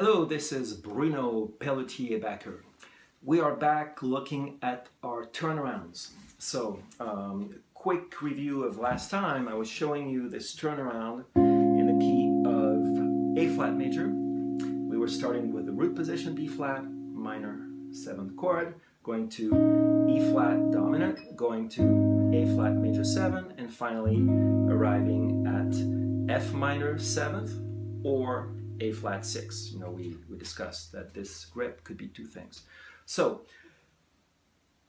Hello, this is Bruno pelbac. We are back looking at our turnarounds. So, quick review of last time. I was showing you this turnaround in the key of A flat major. We were starting with the root position B flat, minor 7th chord, going to E flat dominant, going to A flat major 7, and finally arriving at F minor 7th or A flat 6. You know, we discussed that this grip could be two things. So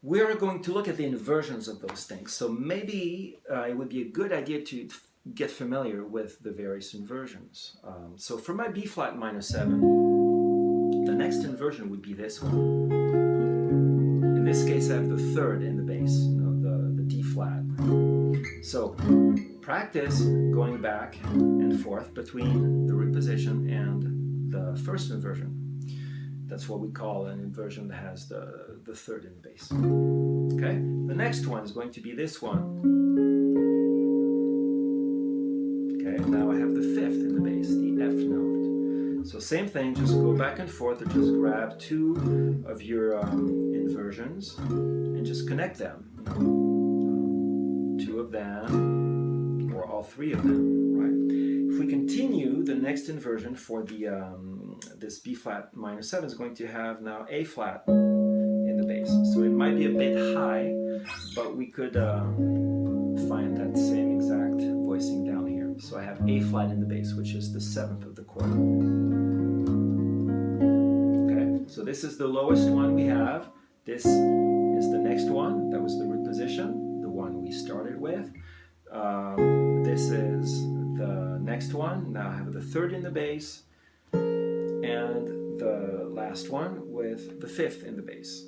we are going to look at the inversions of those things. So maybe it would be a good idea to get familiar with the various inversions. So for my B flat minor 7, the next inversion would be this one. In this case, I have the third in the bass, you know, the D flat. So practice going back and forth between the root position and the first inversion. That's what we call an inversion that has the third in the bass. Okay, the next one is going to be this one. Okay, now I have the fifth in the bass, the F note. So same thing, just go back and forth, or just grab two of your inversions and just connect them. Two of them, or all three of them, right? If we continue, the next inversion for the this B flat minor 7 is going to have now A flat in the bass. So it might be a bit high, but we could find that same exact voicing down here. So I have A flat in the bass, which is the 7th of the chord. Okay, so this is the lowest one we have. This is the next one. That was the root position, the one we started with. This is the next one. Now I have the third in the bass, and the last one with the fifth in the bass.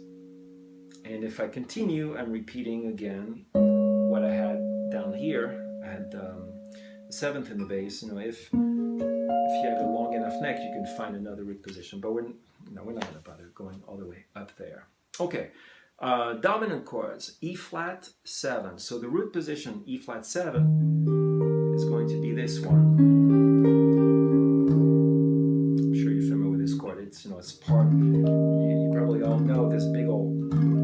And if I continue, I'm repeating again what I had down here. I had the 7th in the bass. You know, if you have a long enough neck, you can find another root position. But we're not going to bother going all the way up there. Okay. Dominant chords, E flat 7. So the root position, E flat 7, is going to be this one. I'm sure you're familiar with this chord. It's, you know, it's part, you probably all know this big old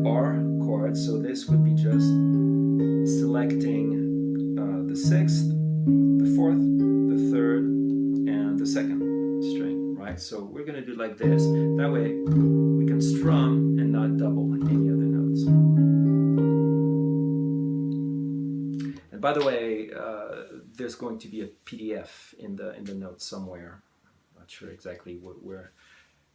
R chord. So this would be just selecting the 6th, the 4th, the 3rd, and the 2nd string, right? So we're going to do like this. That way we can strum and not double any other notes. And by the way, there's going to be a PDF in the notes somewhere. I'm not sure exactly where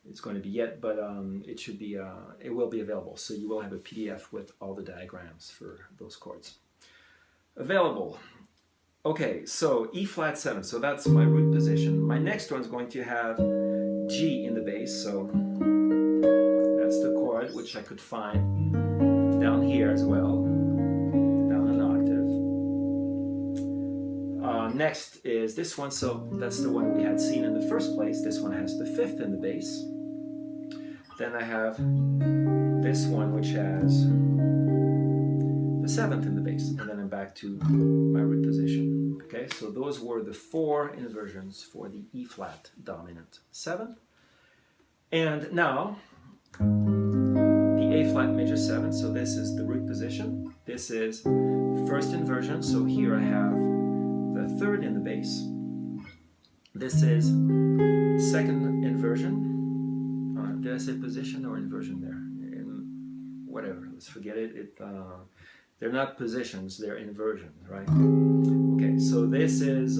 it's going to be yet, but it should be. It will be available. So you will have a PDF with all the diagrams for those chords available. Okay, so E flat 7. So that's my root position. My next one is going to have G in the bass. So that's the chord, which I could find down here as well, down an octave. Next is this one, so that's the one we had seen in the first place. This one has the 5th in the bass. Then I have this one, which has the 7th in the bass, and then I'm back to my root position. Okay, so those were the 4 inversions for the E flat dominant 7. And now A flat major 7, so this is the root position. This is first inversion, so here I have the 3rd in the bass. This is second inversion. Did I say position or inversion there? Whatever, let's forget it. They're not positions, they're inversions, right? Okay, so this is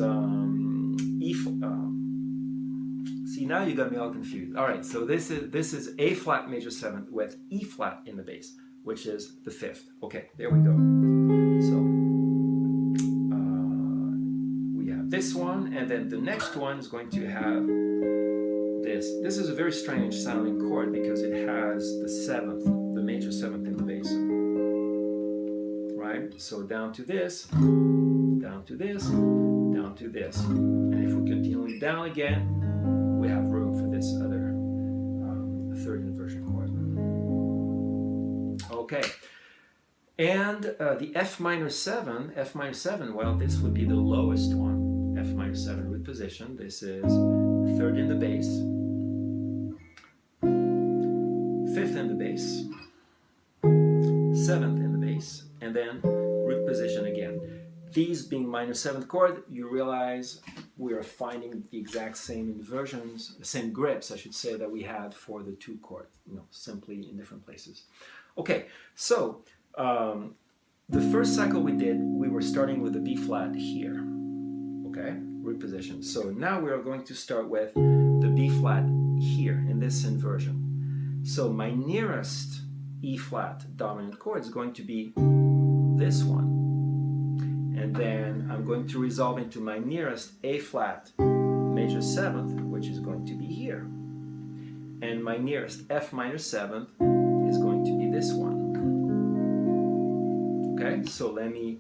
see, now you got me all confused. All right, so this is A flat major 7 with E flat in the bass, which is the 5th. Okay, there we go. So we have this one, and then the next one is going to have this. This is a very strange sounding chord because it has the 7th, the major 7th in the bass. Right? So down to this, down to this, down to this. And if we continue down again, we have room for this other third inversion chord. Okay, and the F minor 7, well, this would be the lowest one. F minor 7 root position. This is 3rd in the bass. in the bass, 7th in the bass, and then root position again. These being minor 7th chord, you realize we are finding the exact same inversions, the same grips, I should say, that we had for the 2 chord, simply in different places. Okay, so the first cycle we did, we were starting with the B flat here, okay, root position. So now we are going to start with the B flat here in this inversion. So my nearest E flat dominant chord is going to be this one. And then I'm going to resolve into my nearest A flat major 7th, which is going to be here. And my nearest F minor 7th is going to be this one. Okay, so let me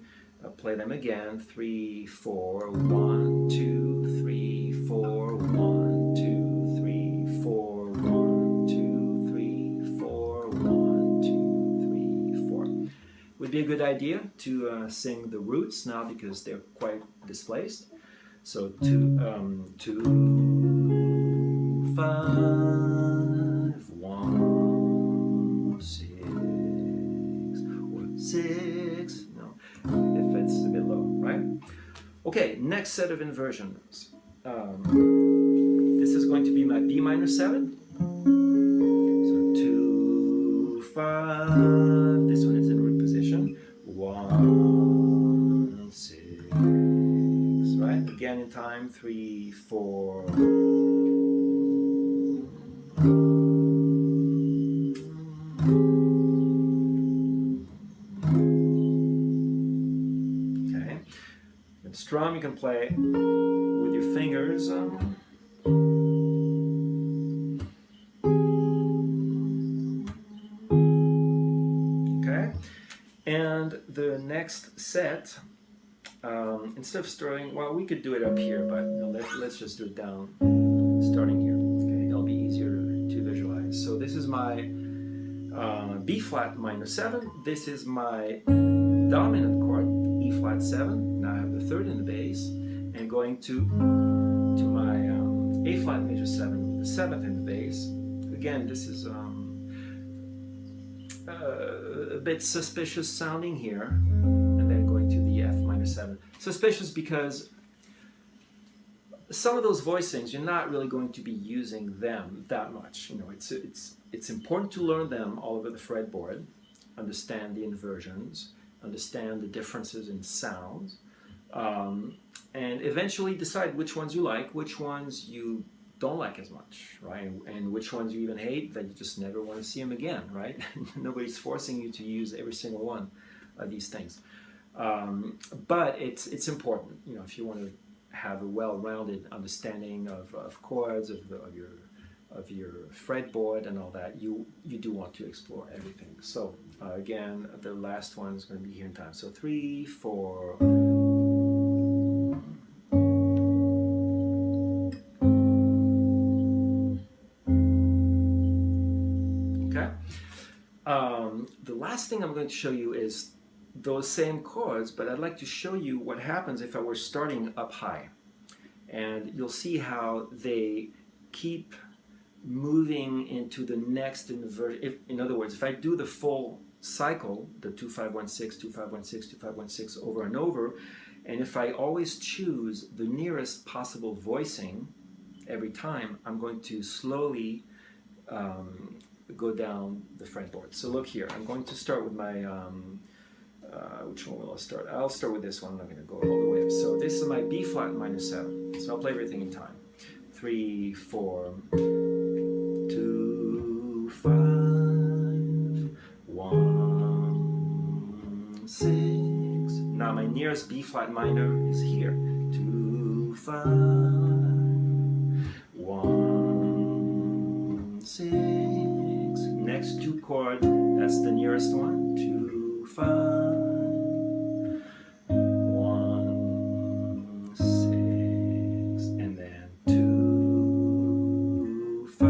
play them again. 3, 4, 1, 2, 3, 4, 1, 2, 3, 4, 1, 2, 3, 4, 1, 2, 3, 4. Would be a good idea to sing the roots now because they're quite displaced. So 2, 5, 1, 6, or 6. No, if it's a bit low, right? Okay, next set of inversions. This is going to be my B minor 7. So 2, 5. This one is in root position. 1, 6. Right? Again in time. 3, 4. Okay. And strum you can play with your fingers. And the next set, instead of starting, well, we could do it up here, but let's just do it down, starting here. Okay, it'll be easier to visualize. So this is my B flat minor 7. This is my dominant chord, E flat 7. Now I have the 3rd in the bass, and going to my A flat major 7 with the 7th in the bass. Again, this is a bit suspicious sounding here, and then going to the F minor 7. Suspicious because some of those voicings you're not really going to be using them that much. It's important to learn them all over the fretboard, understand the inversions, understand the differences in sounds, and eventually decide which ones you like, which ones you don't like as much, right? And which ones you even hate that you just never want to see them again, right? Nobody's forcing you to use every single one of these things. But it's important, if you want to have a well-rounded understanding of chords, of your fretboard and all that, you do want to explore everything. So again, the last one is going to be here in time. So 3, 4. The last thing I'm going to show you is those same chords, but I'd like to show you what happens if I were starting up high. And you'll see how they keep moving into the next inversion. In other words, if I do the full cycle, the 2, 5, 1, 6, 2, 5, 1, 6, 2, 5, 1, 6 over and over, and if I always choose the nearest possible voicing every time, I'm going to slowly go down the fretboard. So look here, I'm going to start with my, which one will I start? I'll start with this one, I'm not going to go all the way up. So this is my B flat minor 7. So I'll play everything in time. 3, 4, 2, 5, 1, 6. Now my nearest B flat minor is here. 2, 5, 1, 6. Next 2 chord, that's the nearest one. 2, 5, 1, 6, and then 2, 5,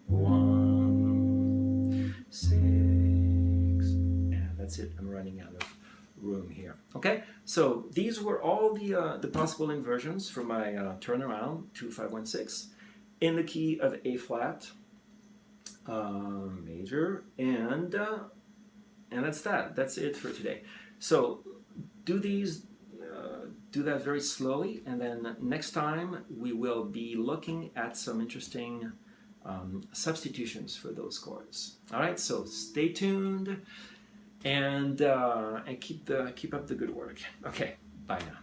1, 6, and that's it. I'm running out of room here. Okay, so these were all the possible inversions for my turnaround 2, 5, 1, 6 in the key of A flat. major, and that's that. That's it for today. So do these, do that very slowly, and then next time we will be looking at some interesting substitutions for those chords. All right, so stay tuned and keep up the good work. Okay, bye now.